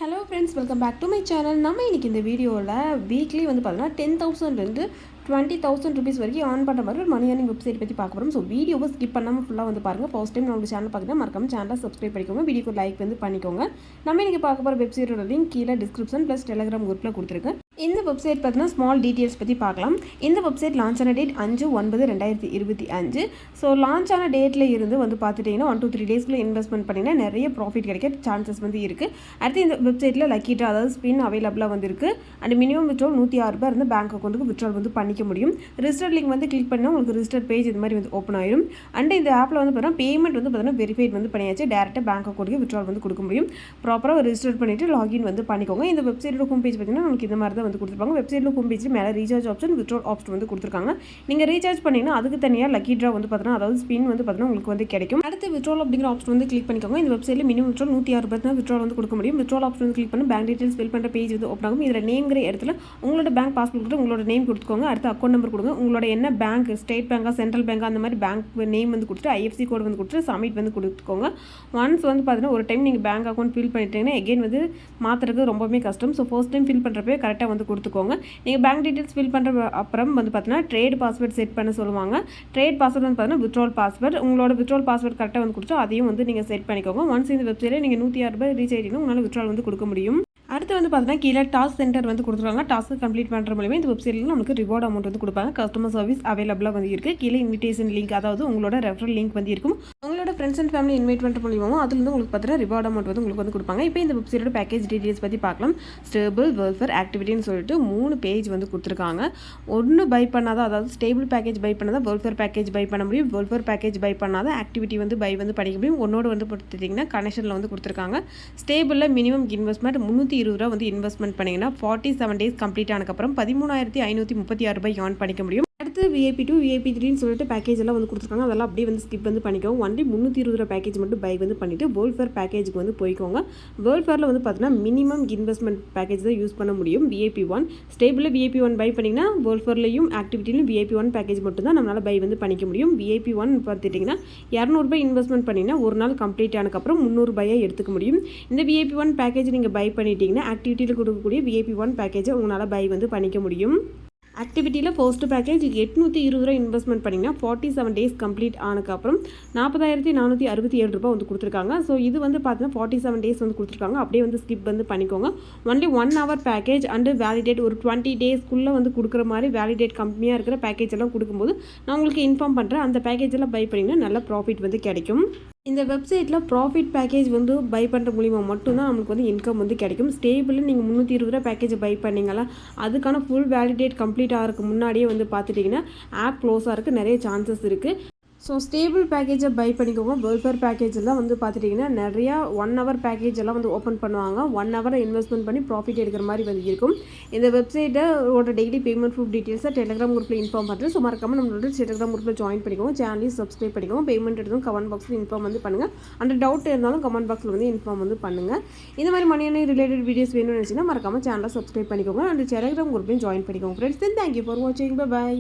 Hello friends, welcome back to my channel. நம்ம இன்றைக்கி இந்த வீடியோவில் வீக்லி வந்து பார்த்தீங்கன்னா 10,000 20,000 ருபீஸ் வரைக்கும் ஆன் பண்ணுற மாதிரி ஒரு மணி ஏர்னிங் வெப்சைட் பற்றி பார்க்க போகிறோம். ஸோ வீடியோவை ஸ்கிப் பண்ணாமல் ஃபுல்லாக வந்து பாருங்கள். ஃபர்ஸ்ட் டைம் நம்ம சேனல் பார்க்குறேன், மறக்காம சேனலை சப்ஸ்கிரைப் பண்ணிக்கோங்க, வீடியோக்கு லைக் வந்து பண்ணிக்கோங்க. நம்ம இன்றைக்கி பார்க்க போகிற வெப்சைட்டோட லிங்க் கீழே டிஸ்கிரிப்ஷன் ப்ளஸ் டெலிகிராம் குரூப்பில் கொடுத்துருக்கேன். இந்த வெப்சைட் பார்த்தீங்கன்னா ஸ்மால் டீட்டெயில்ஸ் பற்றி பார்க்கலாம். இந்த வெப்சைட் லான்ச் ஆன டேட் 5/9/2025. ஸோ லான்ச் ஆன டேட்டில் இருந்து வந்து பார்த்துட்டிங்கன்னா 1 to 3 டேஸ்க்குள்ளே இன்வெஸ்ட்மெண்ட் பண்ணிங்கன்னா நிறைய ப்ராஃபிட் கிடைக்க சான்சஸ் வந்து இருக்குது. அடுத்து இந்த வெப்சைட்டில் லக்கி ட்ரா அதாவது ஸ்பின் அவைலபிளாக வந்து இருக்குது. அண்ட் மினிமம் விட்ரோல் 106 ரூபாய் இருந்து பேங்க் அக்கௌண்ட்டுக்கு விட்ரோல் வந்து பண்ணிக்க முடியும். ரிஜிஸ்டர் லிங்க் வந்து கிளிக் பண்ணால் உங்களுக்கு ரிஜிஸ்டர் பேஜ் இது மாதிரி வந்து ஓப்பன் ஆயிடும். அண்ட் இந்த ஆப்பில் வந்து பார்த்தீங்கன்னா பேமெண்ட் வந்து பார்த்தீங்கன்னா வெரிஃபைட் வந்து பண்ணியாச்சு. டேரெக்டாக பேங்க் அக்கௌண்ட்டுக்கு விட்ரோல் வந்து கொடுக்க முடியும். ப்ராப்பராக ரிஜிஸ்டர் பண்ணிவிட்டு லாகின் வந்து பண்ணிக்கோங்க. இந்த வெப்சைட்டோட ஹோம் பேஜ் பார்த்தீங்கன்னா நமக்கு இந்த மாதிரி தான் வந்து கொடுத்துருப்பாங்க. வெப்சைட்டில் ஹோம் பேஜில் மேலே ரீசார்ஜ் ஆப்ஷன் விட்ரோல் ஆப்ஷன் வந்து கொடுத்துருக்காங்க. நீங்கள் ரீசார்ஜ் பண்ணிங்கன்னா அதுக்கு தனியாக லக்கி ட்ரா வந்து பார்த்தீங்கன்னா அதாவது ஸ்பின் வந்து பார்த்தீங்கன்னா உங்களுக்கு வந்து கிடைக்கும். அடுத்து விட்ரோல் அப்படிங்கிற ஆப்ஷன் வந்து கிளிக் பண்ணிக்கோங்க. இந்த வெப்சைட்டில் மினிமம் விட்ரோல் 106 ரூபாய் தான் விட்ரோல் வந்து கொடுக்க முடியும். விட்ரோல் ஆப்ஷன் வந்து கிளிக் பண்ணி பேங்க் டீட்டெயில்ஸ் ஃபில் பண்ணுற பேஜ் வந்து ஓப்பன் ஆகும். இதில் நேம்ங்கிற இடத்துல உங்களோட பேங்க் பாஸ்புக் கொடுத்து உங்களோட நேம் கொடுத்துக்கோங்க. அடுத்து அக்கௌண்ட் நம்பர் கொடுங்க. உங்களோட என்ன பேங்க், ஸ்டேட் பேங்கா சென்ட்ரல் பேங்கா அந்த மாதிரி பேங்க் நேம் வந்து கொடுத்துட்டு ஐஎஃப்சி கோட் வந்து கொடுத்துட்டு சப்மிட் வந்து கொடுத்துக்கோங்க. ஒன்ஸ் வந்து பார்த்தீங்கன்னா ஒரு டைம் நீங்கள் பேங்க் அக்கௌண்ட் ஃபில் பண்ணிட்டீங்கன்னா எகைன் வந்து மாற்றுறது ரொம்பவே கஷ்டம். ஸோ ஃபர்ஸ்ட் டைம் ஃபில் பண்ணுறப்பே கரெக்டாக வந்து கொடுத்துக்கோங்க. நீங்கள் பேங்க் டீட்டெயில்ஸ் ஃபில் பண்ணுற அப்புறம் வந்து பார்த்தீங்கன்னா ட்ரேட் பாஸ்வேர்ட் செட் பண்ண சொல்லுவாங்க. ட்ரேட் பாஸ்வேர்ட் வந்து பார்த்தீங்கன்னா விட்ரோல் பாஸ்வேர்ட், உங்களோட விட்ரோல் பாஸ்வேர்ட் கரெக்டாக வந்து கொடுத்து அதையும் வந்து நீங்கள் செட் பண்ணிக்கோங்க. ஒன்ஸ் இந்த வெப்சைட்டில் நீங்கள் 106 ரூபாய் ரீச் ஆகிட்டீங்கன்னா உங்களால் விட்ரோல் வந்து கொடுக்க முடியும். அடுத்து வந்து பார்த்தீங்கன்னா கீழே டாஸ்க் சென்டர் வந்து கொடுத்துருக்காங்க. டாஸ்க்கு கம்ப்ளீட் பண்ணுற மூலமே இந்த வெப்சைட்டில் நமக்கு ரிவார்ட் அமௌண்ட் வந்து கொடுப்பாங்க. கஸ்டமர் சர்வீஸ் அவைலபிளாக வந்து இருக்குது. கீழே இன்விடேஷன் லிங்க் அதாவது உங்களோட ரெஃபரல் லிங்க் வந்து இருக்கும். உங்களோட ஃப்ரெண்ட்ஸ் அண்ட் ஃபேமிலி இன்வைட் பண்ணுற மூலியமாக அதுலேருந்து உங்களுக்கு பார்த்தீங்கன்னா ரிவார்ட் அமௌண்ட் வந்து உங்களுக்கு வந்து கொடுப்பாங்க. இப்போ இந்த வெப்சைட்டோட பேக்கேஜ் டீட்டெயில்ஸ் பற்றி பார்க்கலாம். ஸ்டேபிள் வெல்ஃபேர் ஆக்டிவிட்டின்னு சொல்லிட்டு 3 பேஜ் வந்து கொடுத்துருக்காங்க. ஒன்று பை பண்ணாதான் அதாவது ஸ்டேபிள் பேக்கேஜ் பை பண்ணாதான் வெல்ஃபேர் பேக்கேஜ் பை பண்ண முடியும். வெல்ஃபேர் பேக்கேஜ் பை பண்ணாதான் ஆக்டிவிட்டி வந்து பை வந்து பண்ணிக்க முடியும். ஒன்னோடு வந்து பார்த்துட்டிங்கன்னா கனெக்ஷனில் வந்து கொடுத்துருக்காங்க. ஸ்டேபிளில் மினிமம் இன்வெஸ்ட்மெண்ட் 320 ரூபா வந்து இன்வெஸ்ட்மெண்ட் பண்ணிங்கன்னா 47 டேஸ் கம்ப்ளீட் ஆனதுக்கப்புறம் 13,536 ரூபாய் ஏர்ன் பண்ணிக்க முடியும். அடுத்து VIP 2 VIP 3ன்னு சொல்லிட்டு பேக்கேஜ் எல்லாம் வந்து கொடுத்துருக்காங்க. அதெல்லாம் அப்படியே வந்து ஸ்கிப் வந்து பண்ணிக்கோங்க. ஒன்லி 320 ரூபா பேக்கேஜ் மட்டும் பை வந்து பண்ணிவிட்டு வேர்ல்ஃபேர் பேக்கேஜுக்கு வந்து போய்க்கோங்க. வேர்ல்ஃபேரில் வந்து பார்த்தீங்கன்னா மினிமம் இன்வெஸ்ட்மெண்ட் பேக்கேஜ் தான் யூஸ் பண்ண முடியும். VIP 1 ஸ்டேபிளில் VIP 1 பை பண்ணிங்கன்னா வேர்ல்ஃபேர்லையும் ஆக்டிவிட்டிலையும் VIP 1 பேக்கேஜ் மட்டும் தான் நம்மளால் பை வந்து பண்ணிக்க முடியும். VIP 1 பார்த்துட்டிங்கன்னா 200 ரூபாய் இன்வெஸ்ட்மெண்ட் பண்ணிங்கன்னா ஒரு நாள் கம்ப்ளீட் ஆனதுக்கப்புறம் 300 ரூபாயை எடுத்துக்க முடியும். இந்த VIP 1 பேக்கேஜ் நீங்கள் பை பண்ணிட்டீங்கன்னா ஆக்டிவிட்டியில் கொடுக்கக்கூடிய VIP 1 பேக்கேஜை உங்களால் பை வந்து பண்ணிக்க முடியும். ஆக்டிவிட்டியில் ஃபர்ஸ்ட் பேக்கேஜ் 820 ரூபா இன்வெஸ்ட்மெண்ட் பண்ணிங்கன்னா 47 டேஸ் கம்ப்ளீட் ஆனதுக்கப்புறம் 40,467 ரூபா வந்து கொடுத்துருக்காங்க. ஸோ இது வந்து பார்த்தீங்கன்னா 47 டேஸ் வந்து கொடுத்துருக்காங்க. அப்படியே வந்து ஸ்கிப் வந்து பண்ணிக்கோங்க. Only 1 hour package and validate ஒரு 20 டேஸ்க்குள்ளே வந்து கொடுக்குற மாதிரி வேலிடேட் கம்மியாக இருக்கிற பேக்கேஜ் எல்லாம் கொடுக்கும்போது நான் உங்களுக்கு இன்ஃபார்ம் பண்ணுறேன். அந்த பேக்கேஜ் எல்லாம் பை பண்ணிங்கன்னா நல்ல ப்ராஃபிட் வந்து கிடைக்கும். இந்த வெப்சைட்டில் ப்ராஃபிட் பேக்கேஜ் வந்து பை பண்ணுற மூலிமா மட்டும்தான் நம்மளுக்கு வந்து இன்கம் வந்து கிடைக்கும். ஸ்டேபிளில் நீங்கள் 320 ரூபா பேக்கேஜ் பை பண்ணிங்களா அதுக்கான ஃபுல் வேலிடேட் கம்ப்ளீட் ஆகிறதுக்கு முன்னாடியே வந்து பார்த்துட்டிங்கன்னா ஆப் க்ளோஸ் ஆகிறதுக்கு நிறைய சான்சஸ் இருக்குது. ஸோ ஸ்டேபிள் பேக்கேஜை பை பண்ணிக்கோங்க. வெல்ஃபேர் பேக்கேஜெல்லாம் வந்து பார்த்துட்டிங்கன்னா நிறையா 1 hour பேக்கேஜ் எல்லாம் வந்து ஓப்பன் பண்ணுவாங்க. 1 hour இன்வெஸ்ட்மெண்ட் பண்ணி ப்ராஃபிட் எடுக்கிற மாதிரி வந்து இருக்கும். இந்த வெப்சைட்டோட டெய்லி பேமெண்ட் ப்ரூஃப் டீட்டெயில்ஸை டெலிகிராம் குரூப்பில் இன்ஃபார்ம் பண்ணுறேன். ஸோ மறக்காமல் நம்மளோட டெலிகிராம் குரூப்பில் ஜாயின் பண்ணிக்கோங்க. சேனலையும் சப்ஸ்கிரைப் பண்ணிக்கோங்க. பேமெண்ட் எடுத்தும் கமெண்ட் பாக்ஸில் இன்ஃபார்ம் வந்து பண்ணுங்கள். அந்த டவுட் இருந்தாலும் கமெண்ட் பாக்ஸில் வந்து இன்ஃபார்ம் வந்து பண்ணுங்கள். இந்த மாதிரி மணியான ரிலேட்டட் வீடியோஸ் வேணும்னு நினச்சிங்கன்னா மறக்காமல் சேனலை சப்ஸ்கிரைப் பண்ணிக்கோங்க. அந்த டெலிகிராம் குரூப்லையும் ஜாயின் பண்ணிக்கோங்க. ஃப்ரெண்ட்ஸ், தேங்க்யூ ஃபார் வாட்சிங். பை.